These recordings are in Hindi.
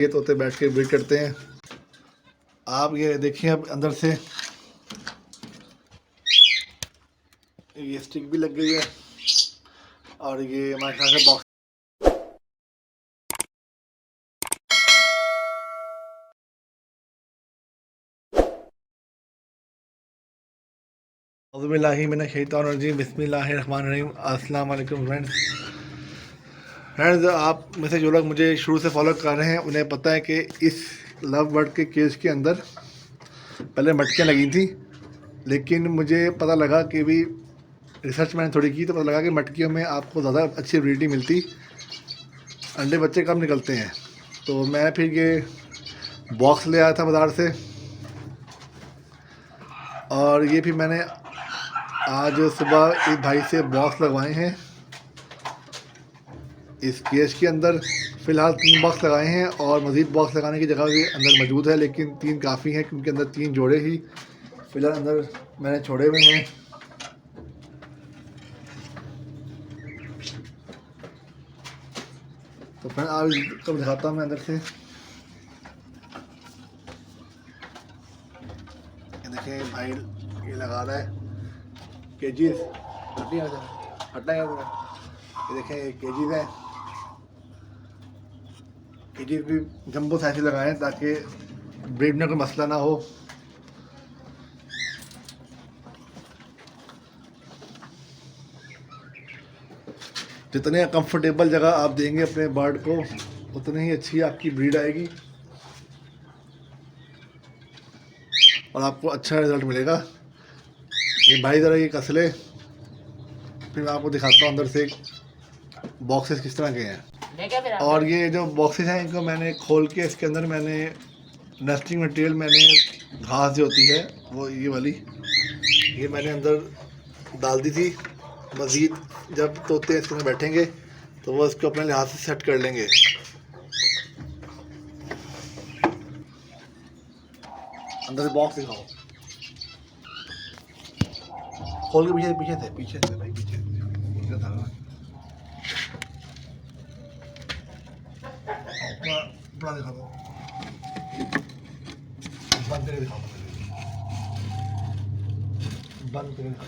ये तोते बैठ के ब्रीड करते हैं। आप ये देखिए, अब अंदर से ये स्टिक भी लग गई है और ये हमारे ख्याल से बॉक्स। बिस्मिल्लाहिर्रहमानिर्रहीम। अस्सलाम वालेकुम फ्रेंड्स, आप में से जो लोग मुझे शुरू से फॉलो कर रहे हैं उन्हें पता है कि इस लव बर्ड के केज के अंदर पहले मटकियाँ लगी थी, लेकिन मुझे पता लगा कि भी रिसर्च मैंने थोड़ी की तो पता लगा कि मटकियों में आपको ज़्यादा अच्छी ब्रीडिंग मिलती, अंडे बच्चे कम निकलते हैं। तो मैं फिर ये बॉक्स ले आया था बाज़ार से और ये फिर मैंने आज सुबह इस भाई से बॉक्स लगवाए हैं। इस केज के अंदर फ़िलहाल 3 बॉक्स लगाए हैं और मज़ीद बॉक्स लगाने की जगह भी अंदर मौजूद है, लेकिन 3 काफ़ी हैं क्योंकि अंदर 3 जोड़े ही फ़िलहाल अंदर मैंने छोड़े हुए हैं। तो फिर आज कब दिखाता हूँ मैं अंदर से। ये देखें भाई ये लगा रहा है केजीज, हटना है। ये देखें ये केजीज है, केजीज भी जंबो साइज लगाए हैं ताकि ब्रीड में कोई मसला ना हो। जितने कंफर्टेबल जगह आप देंगे अपने बर्ड को उतनी ही अच्छी आपकी ब्रीड आएगी और आपको अच्छा रिजल्ट मिलेगा। ये भाई ज़रा ये कसले, फिर मैं आपको दिखाता हूँ अंदर से बॉक्सेस किस तरह के हैं। और ये जो बॉक्सेस हैं इनको मैंने खोल के इसके अंदर मैंने नेस्टिंग मटेरियल, मैंने घास जो होती है वो ये वाली, ये मैंने अंदर डाल दी थी। मज़ीद जब तोते इसके अंदर बैठेंगे तो वो इसको अपने लिहाज से सेट कर लेंगे। अंदर से बॉक्स दिखाओ, खोल के पीछे से भाई, पीछे था ना। बड़ा दिखा दो, बंद करके दिखाओ, बंद करके दिखाओ।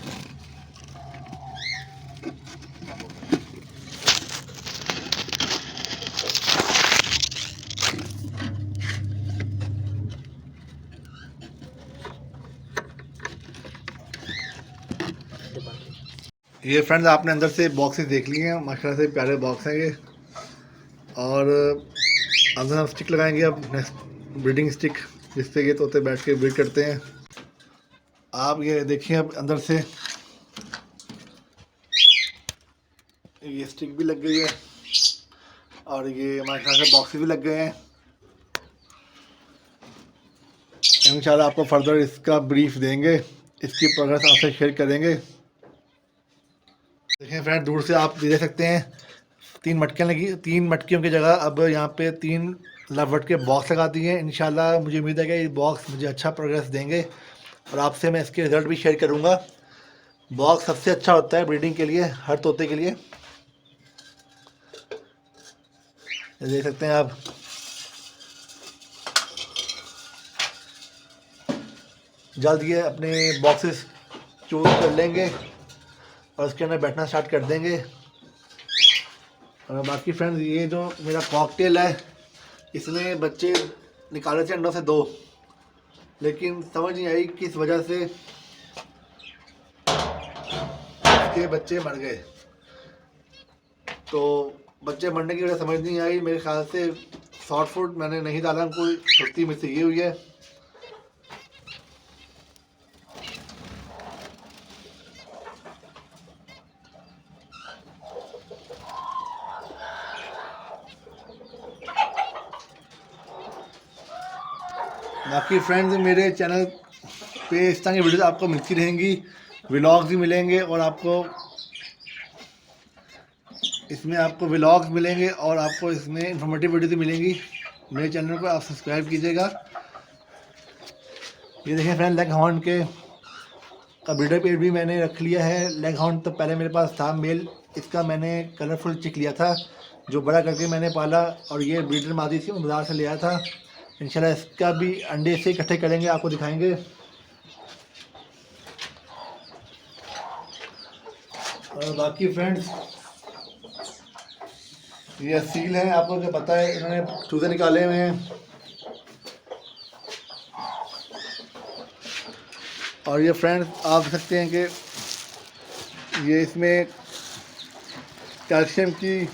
ये फ्रेंड्स आपने अंदर से बॉक्सेस देख लिए हैं, माशाल्लाह से प्यारे बॉक्स हैं ये। और अंदर हम स्टिक लगाएंगे अब, नेक्स्ट ब्रीडिंग स्टिक, जिससे ये तोते बैठ के ब्रीड करते हैं। आप ये देखिए, अब अंदर से ये स्टिक भी लग गई है और ये हमारे ख्याल से बॉक्सेस भी लग गए हैं। इंशाल्लाह आपको फर्दर इसका ब्रीफ देंगे, इसकी प्रोग्रेस आपसे शेयर करेंगे। देखिए फ्रेंड, दूर से आप देख सकते हैं 3 मटकियाँ लगी, 3 मटकियों की जगह अब यहाँ पे 3 लवबर्ड के बॉक्स लगा दिए हैं। इंशाल्लाह मुझे उम्मीद है कि ये बॉक्स मुझे अच्छा प्रोग्रेस देंगे और आपसे मैं इसके रिज़ल्ट भी शेयर करूँगा। बॉक्स सबसे अच्छा होता है ब्रीडिंग के लिए, हर तोते के लिए। देख सकते हैं आप, जल्द ये अपने बॉक्सेस चूज कर लेंगे और उसके अंदर बैठना स्टार्ट कर देंगे। और बाकी फ्रेंड्स, ये जो मेरा कॉकटेल है इसमें बच्चे निकाले थे अंडों से 2, लेकिन समझ नहीं आई किस वजह से इसके बच्चे मर गए। तो बच्चे मरने की वजह समझ नहीं आई, मेरे ख्याल से शॉर्ट फूड मैंने नहीं डाला, कोई गलती मुझसे ये हुई है। बाकी फ्रेंड्स, मेरे चैनल पे इस तरह की वीडियोस आपको मिलती रहेंगी, व्लॉग्स भी मिलेंगे और आपको व्लॉग्स मिलेंगे और आपको इसमें इंफॉर्मेटिव वीडियोस मिलेंगी। मेरे चैनल को आप सब्सक्राइब कीजिएगा। ये देखें फ्रेंड, लेग हॉर्न के का ब्रीडर पेड भी मैंने रख लिया है। लेग हॉर्न तो पहले मेरे पास था मेल, इसका मैंने कलरफुल चिक लिया था, जो बड़ा करके मैंने पाला, और ये ब्रीडर मादी थी, मैं बाज़ार से ले आया था। इंशाल्लाह इसका भी अंडे से इकट्ठे करेंगे, आपको दिखाएंगे। और बाकी फ्रेंड्स, ये सील है, आपको जो पता है इन्होंने चूजे निकाले हुए हैं। और ये फ्रेंड्स आप देख सकते हैं कि ये इसमें कैल्शियम की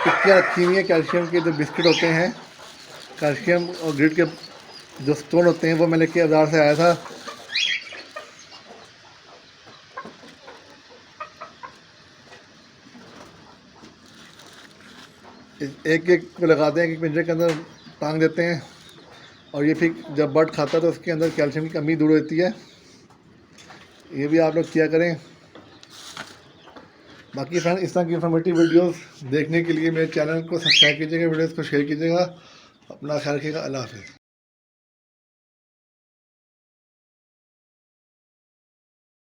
टिक्कियाँ रखी हुई है। कैल्शियम के जो बिस्किट होते हैं, कैल्शियम और ग्रिड के जो स्टोन होते हैं, वो मैं लेके बाज़ार से आया था। एक एक को लगाते हैं, एक पिंजरे के अंदर टांग देते हैं, और ये फिर जब बर्ड खाता है तो उसके अंदर कैल्शियम की कमी दूर होती है। ये भी आप लोग किया करें। बाकी फ्रेंड, इस तरह की इन्फॉर्मेटिव वीडियोस देखने के लिए मेरे चैनल को सब्सक्राइब कीजिएगा, वीडियोस को शेयर कीजिएगा। अपना ख्याल रखिएगा। अल्लाह हाफ़िज़।